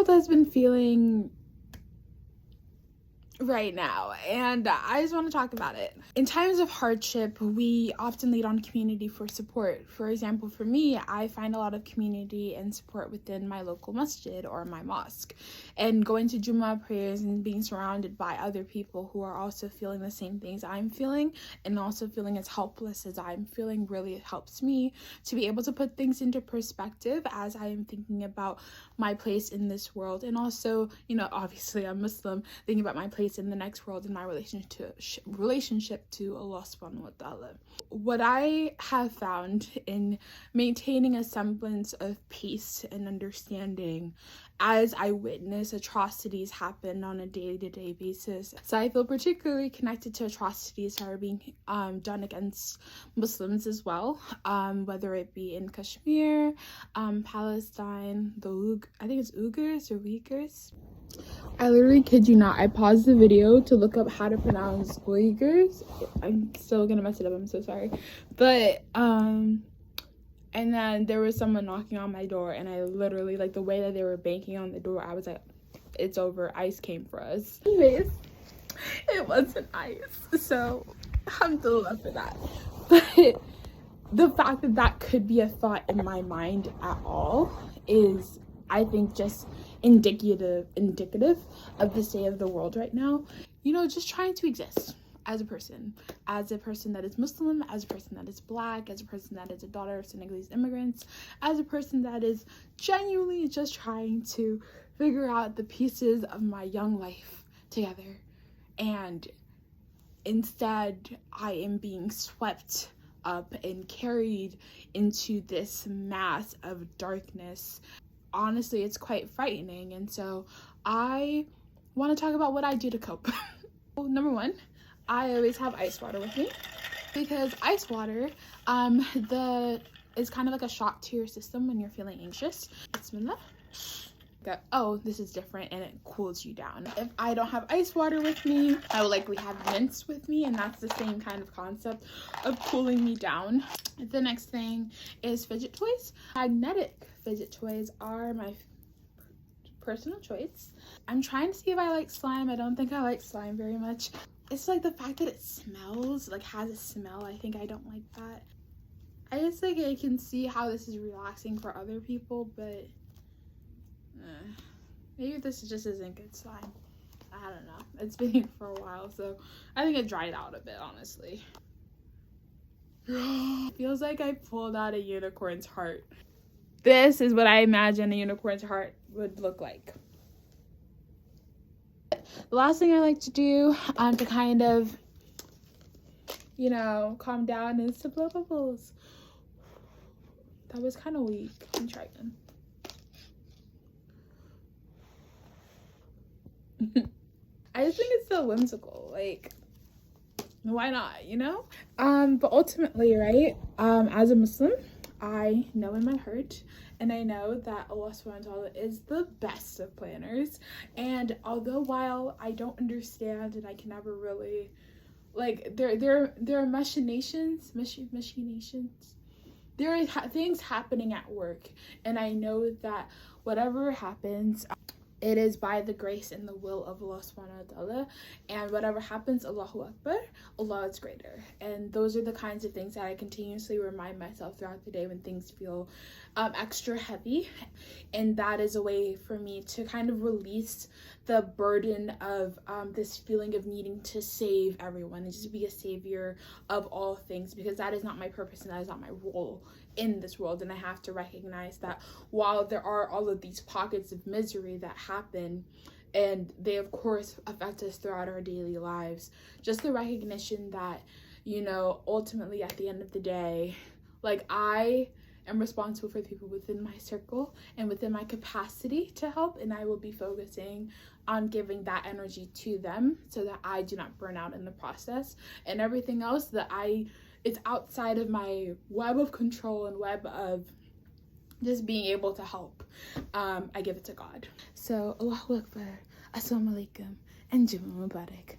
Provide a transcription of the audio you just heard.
world has been feeling right now, and I just want to talk about it. In times of hardship, we often lean on community for support. For example, for me, I find a lot of community and support within my local masjid or my mosque, and going to Jummah prayers and being surrounded by other people who are also feeling the same things I'm feeling and also feeling as helpless as I'm feeling really helps me to be able to put things into perspective as I am thinking about my place in this world, and also, you know, obviously I'm Muslim, thinking about my place in the next world and my relationship to Allah subhanahu wa ta'ala. What I have found in maintaining a semblance of peace and understanding as I witness atrocities happen on a day-to-day basis. So I feel particularly connected to atrocities that are being done against Muslims as well, whether it be in Kashmir, Palestine, I think it's Uyghurs. I literally kid you not, I paused the video to look up how to pronounce Uyghurs. I'm still gonna mess it up, I'm so sorry. But and then there was someone knocking on my door, and I literally, like, the way that they were banging on the door, I was like, it's over, ICE came for us. Anyways, it wasn't ICE, so alhamdulillah for that. But the fact that that could be a thought in my mind at all is, I think, just indicative of the state of the world right now. You know, just trying to exist as a person that is Muslim, as a person that is Black, as a person that is a daughter of Senegalese immigrants, as a person that is genuinely just trying to figure out the pieces of my young life together. And instead, I am being swept up and carried into this mass of darkness. Honestly, it's quite frightening, and so I want to talk about what I do to cope. Number one, I always have ice water with me, because ice water is kind of like a shock to your system when you're feeling anxious. Bismillah. Oh, this is different, and it cools you down. If I don't have ice water with me, I will likely have mints with me, and that's the same kind of concept of cooling me down. The next thing is fidget toys. Magnetic fidget toys are my personal choice. I'm trying to see if I like slime. I don't think I like slime very much. It's like the fact that it smells, like has a smell. I think I don't like that. I just think I can see how this is relaxing for other people, but maybe this just isn't good slime. I don't know. It's been here for a while, so I think it dried out a bit, honestly. Feels like I pulled out a unicorn's heart. This is what I imagine a unicorn's heart would look like. The last thing I like to do to kind of, you know, calm down is to blow bubbles. That was kind of weak. Let me try again. I just think it's so whimsical. Like, why not, you know? But ultimately, right, as a Muslim, I know in my heart, and I know that Allah subhanahu wa ta'ala is the best of planners. And although while I don't understand and I can never really, like, there are machinations. There are things happening at work, and I know that whatever happens, it is by the grace and the will of Allah subhanahu wa ta'ala, and whatever happens, Allahu Akbar, Allah is greater. And those are the kinds of things that I continuously remind myself throughout the day when things feel extra heavy. And that is a way for me to kind of release the burden of this feeling of needing to save everyone and just be a savior of all things, because that is not my purpose and that is not my role in this world. And I have to recognize that while there are all of these pockets of misery that happen, and they of course affect us throughout our daily lives, just the recognition that, you know, ultimately at the end of the day, like, I am responsible for the people within my circle and within my capacity to help, and I will be focusing on giving that energy to them so that I do not burn out in the process, and everything else that it's outside of my web of control and web of just being able to help, I give it to God. So Allahu Akbar, Assalamu alaikum, and Jummah Mubarak.